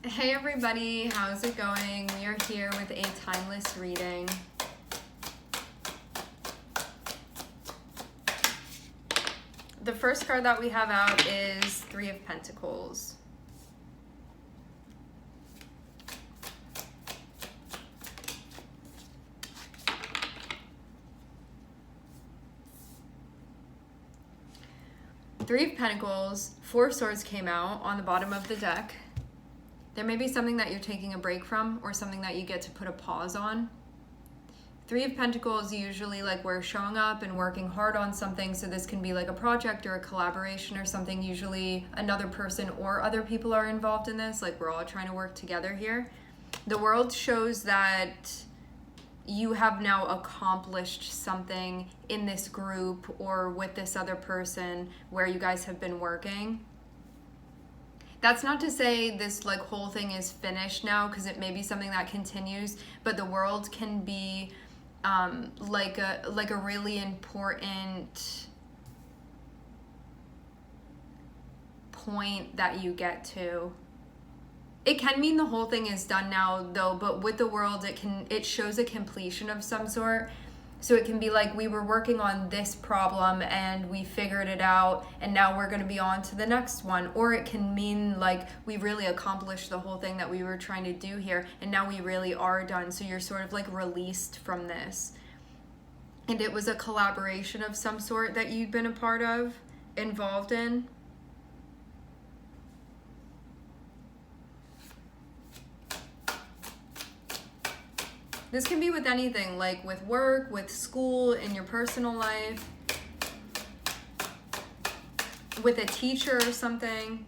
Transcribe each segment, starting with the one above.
Hey everybody, how's it going? We are here with a timeless reading. The first card that we have out is Three of Pentacles. Three of Pentacles, Four of Swords came out on the bottom of the deck. There may be something that you're taking a break from or something that you get to put a pause on. Three of Pentacles, usually like we're showing up and working hard on something. So this can be like a project or a collaboration or something. Usually another person or other people are involved in this. Like we're all trying to work together here. The world shows that you have now accomplished something in this group or with this other person where you guys have been working. That's not to say this like whole thing is finished now, because it may be something that continues, but the world can be like a really important point that you get to. It can mean the whole thing is done now though, but with the world it shows a completion of some sort. So it can be like we were working on this problem and we figured it out and now we're going to be on to the next one. Or it can mean like we really accomplished the whole thing that we were trying to do here and now we really are done. So you're sort of like released from this. And it was a collaboration of some sort that you'd been a part of, involved in. This can be with anything, like with work, with school, in your personal life, with a teacher or something.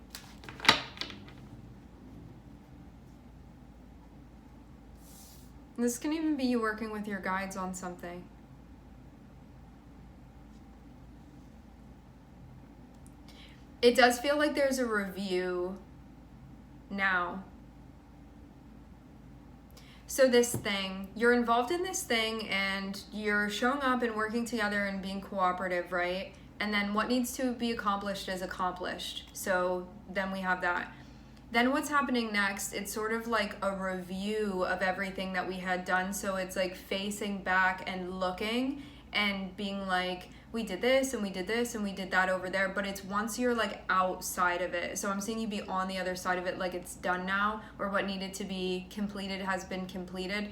This can even be you working with your guides on something. It does feel like there's a review now. So this thing, you're involved in this thing and you're showing up and working together and being cooperative, right? And then what needs to be accomplished is accomplished. So then we have that. Then what's happening next, it's sort of like a review of everything that we had done. So it's like facing back and looking and being like, we did this and we did this and we did that over there, but it's once you're like outside of it. So I'm seeing you be on the other side of it, like it's done now, or what needed to be completed has been completed.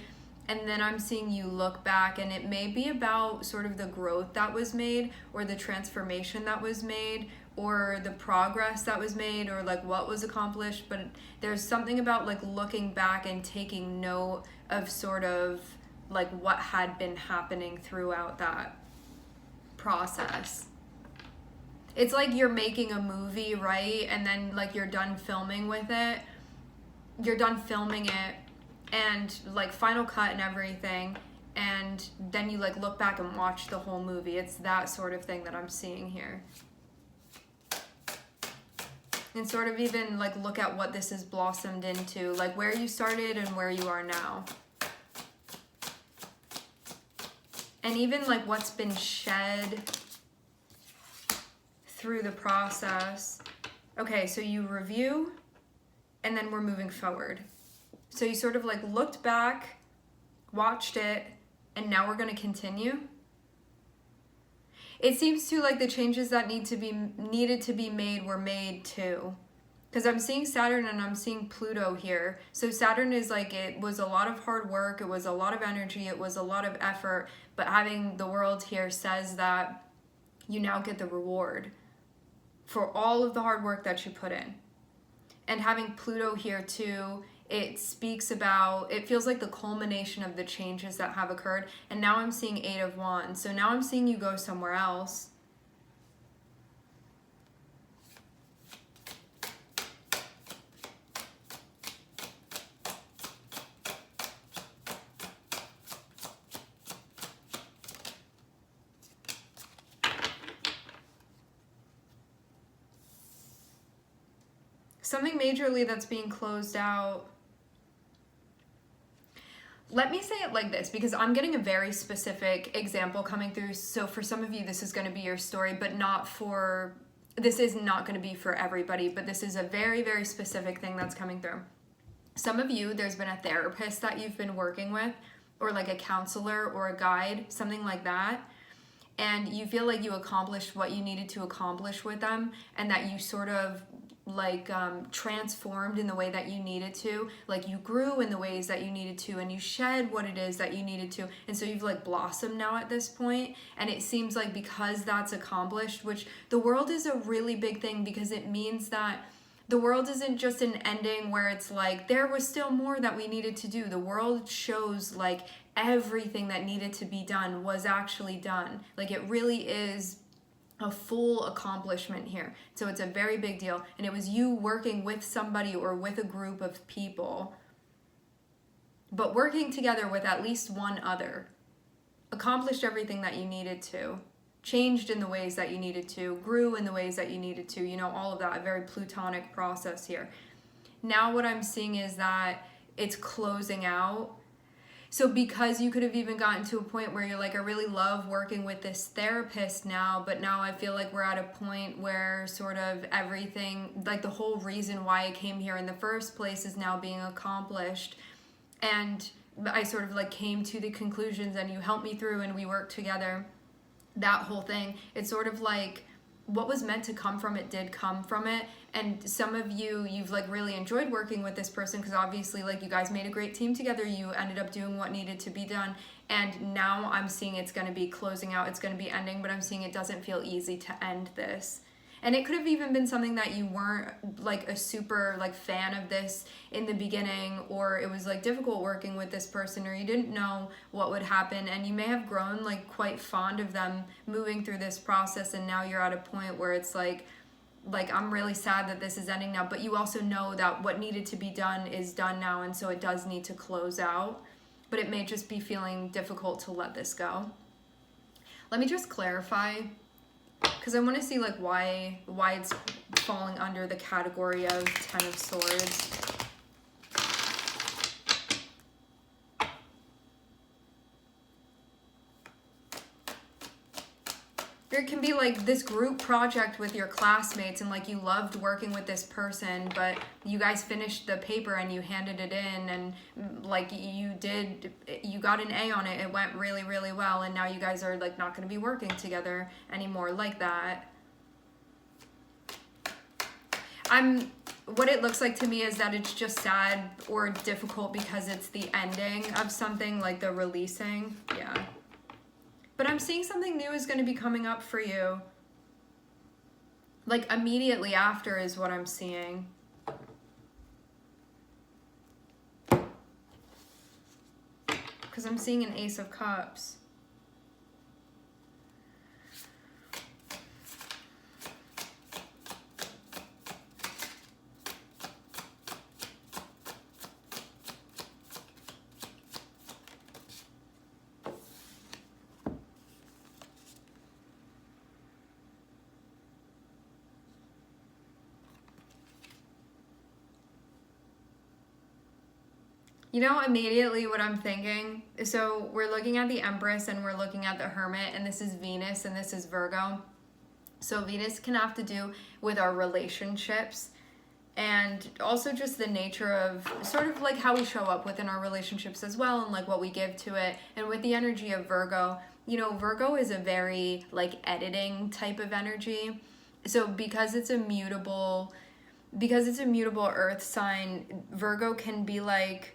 And then I'm seeing you look back and it may be about sort of the growth that was made or the transformation that was made or the progress that was made or like what was accomplished. But there's something about like looking back and taking note of sort of like what had been happening throughout that process. It's like you're making a movie, right? And then like you're done filming with it. You're done filming it and like final cut and everything. And then you like look back and watch the whole movie. It's that sort of thing that I'm seeing here. And sort of even like look at what this has blossomed into, like where you started and where you are now. And even like what's been shed through the process. Okay, so you review and then we're moving forward. So you sort of like looked back, watched it, and now we're going to continue. It seems to like the changes that needed to be made were made too. Because I'm seeing Saturn and I'm seeing Pluto here. So Saturn is like, it was a lot of hard work, it was a lot of energy, it was a lot of effort, but having the world here says that you now get the reward for all of the hard work that you put in. And having Pluto here too, it speaks about, it feels like the culmination of the changes that have occurred. And now I'm seeing Eight of Wands. So now I'm seeing you go somewhere else. Something majorly that's being closed out. Let me say it like this, because I'm getting a very specific example coming through. So for some of you, this is going to be your story, but not for this is not going to be for everybody, but this is a very, very specific thing that's coming through. Some of you, there's been a therapist that you've been working with, or like a counselor or a guide, something like that. And you feel like you accomplished what you needed to accomplish with them, and that you sort of like transformed in the way that you needed to, like you grew in the ways that you needed to, and you shed what it is that you needed to, and so you've like blossomed now at this point. And it seems like because that's accomplished, which the world is a really big thing, because it means that the world isn't just an ending where it's like there was still more that we needed to do. The world shows like everything that needed to be done was actually done. Like it really is a full accomplishment here. So it's a very big deal. And it was you working with somebody or with a group of people, but working together with at least one other. Accomplished everything that you needed to. Changed in the ways that you needed to. Grew in the ways that you needed to. You know, all of that. A very plutonic process here. Now what I'm seeing is that it's closing out. So because you could have even gotten to a point where you're like, I really love working with this therapist now, but now I feel like we're at a point where sort of everything, like the whole reason why I came here in the first place is now being accomplished. And I sort of like came to the conclusions, and you helped me through, and we worked together. That whole thing, it's sort of like what was meant to come from it did come from it. And some of you, you've like really enjoyed working with this person, because obviously like you guys made a great team together. You ended up doing what needed to be done. And now I'm seeing it's going to be closing out. It's going to be ending, but I'm seeing it doesn't feel easy to end this. And it could have even been something that you weren't like a super like fan of this in the beginning, or it was like difficult working with this person, or you didn't know what would happen, and you may have grown like quite fond of them moving through this process, and now you're at a point where it's like I'm really sad that this is ending now, but you also know that what needed to be done is done now, and so it does need to close out. But it may just be feeling difficult to let this go. Let me just clarify, because I want to see like why it's falling under the category of Ten of Swords. There can be like this group project with your classmates, and like you loved working with this person, but you guys finished the paper and you handed it in, and like you got an A on it. It went really, really well, and now you guys are like not going to be working together anymore like that. What it looks like to me is that it's just sad or difficult because it's the ending of something, like the releasing. Yeah. But I'm seeing something new is going to be coming up for you. Like immediately after is what I'm seeing. Because I'm seeing an Ace of Cups. You know, immediately what I'm thinking, so we're looking at the Empress and we're looking at the Hermit, and this is Venus and this is Virgo. So Venus can have to do with our relationships, and also just the nature of sort of like how we show up within our relationships as well, and like what we give to it. And with the energy of Virgo, you know, Virgo is a very like editing type of energy. So because it's a mutable earth sign, Virgo can be like,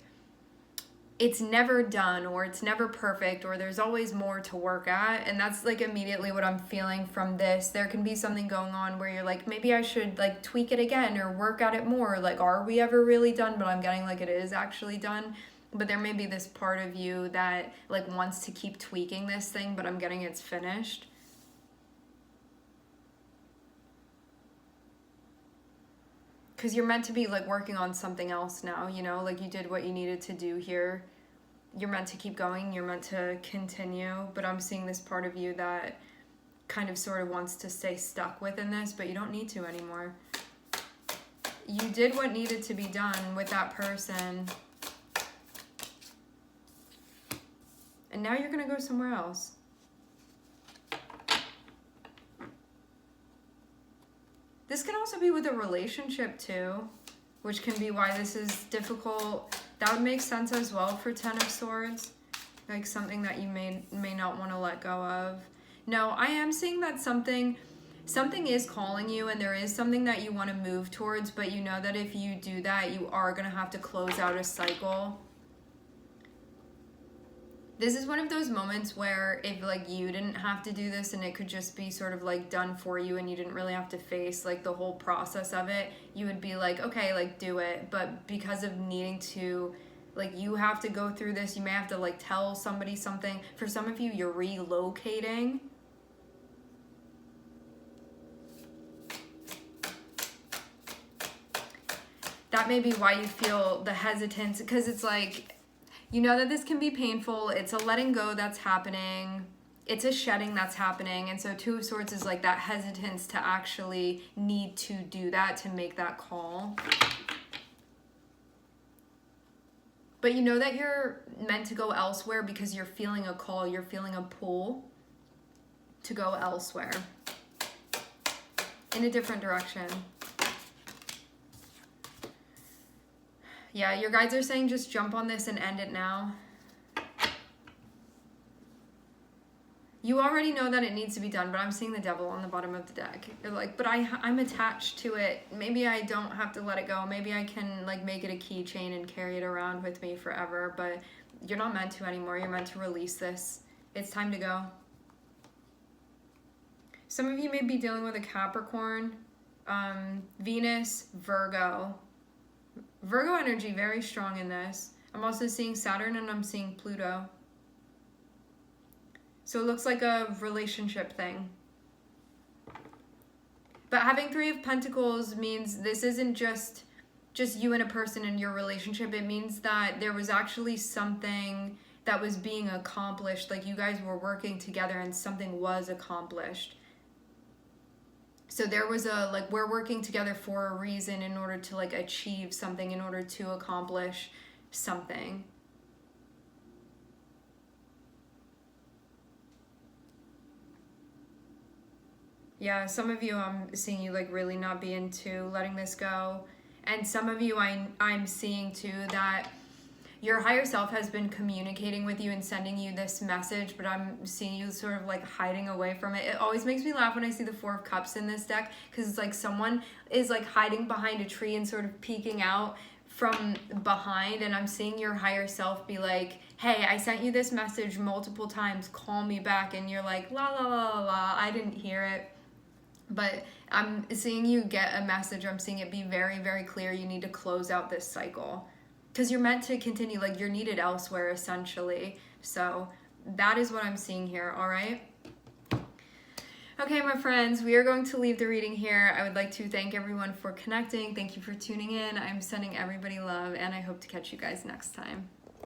it's never done, or it's never perfect, or there's always more to work at. And that's like immediately what I'm feeling from this. There can be something going on where you're like, maybe I should like tweak it again or work at it more. Like, are we ever really done? But I'm getting like it is actually done. But there may be this part of you that like wants to keep tweaking this thing, but I'm getting it's finished. Because you're meant to be like working on something else now, you know, like you did what you needed to do here. You're meant to keep going, you're meant to continue, but I'm seeing this part of you that kind of sort of wants to stay stuck within this, but you don't need to anymore. You did what needed to be done with that person, and now you're gonna go somewhere else. This can also be with a relationship too. which can be why this is difficult. That would make sense as well for Ten of Swords, like something that you may not want to let go of. No, I am seeing that something is calling you, and there is something that you want to move towards, but you know that if you do that, you are going to have to close out a cycle. This is one of those moments where if like you didn't have to do this and it could just be sort of like done for you and you didn't really have to face like the whole process of it, you would be like, okay, like do it. But because of needing to, like, you have to go through this, you may have to like tell somebody something. For some of you, you're relocating. That may be why you feel the hesitance, because it's like, you know that this can be painful. It's a letting go that's happening. It's a shedding that's happening. And so Two of Swords is like that hesitance to actually need to do that, to make that call. But you know that you're meant to go elsewhere because you're feeling a call. You're feeling a pull to go elsewhere in a different direction. Yeah, your guides are saying just jump on this and end it now. You already know that it needs to be done, but I'm seeing the Devil on the bottom of the deck. You're like, but I'm attached to it. Maybe I don't have to let it go. Maybe I can like make it a keychain and carry it around with me forever, but you're not meant to anymore. You're meant to release this. It's time to go. Some of you may be dealing with a Capricorn, Venus, Virgo. Virgo energy, very strong in this. I'm also seeing Saturn and I'm seeing Pluto. So it looks like a relationship thing. But having Three of Pentacles means this isn't just you and a person in your relationship. It means that there was actually something that was being accomplished. Like you guys were working together and something was accomplished. So there was a, like, we're working together for a reason, in order to like achieve something, in order to accomplish something. Yeah, some of you I'm seeing you like really not be into letting this go. And some of you I'm seeing too that your higher self has been communicating with you and sending you this message, but I'm seeing you sort of like hiding away from it. It always makes me laugh when I see the Four of Cups in this deck, because it's like someone is like hiding behind a tree and sort of peeking out from behind, and I'm seeing your higher self be like, hey, I sent you this message multiple times, call me back, and you're like, la la la la la, I didn't hear it. But I'm seeing you get a message. I'm seeing it be very, very clear. You need to close out this cycle, because you're meant to continue, like you're needed elsewhere essentially. So that is what I'm seeing here, all right? Okay, my friends, we are going to leave the reading here. I would like to thank everyone for connecting. Thank you for tuning in. I'm sending everybody love, and I hope to catch you guys next time.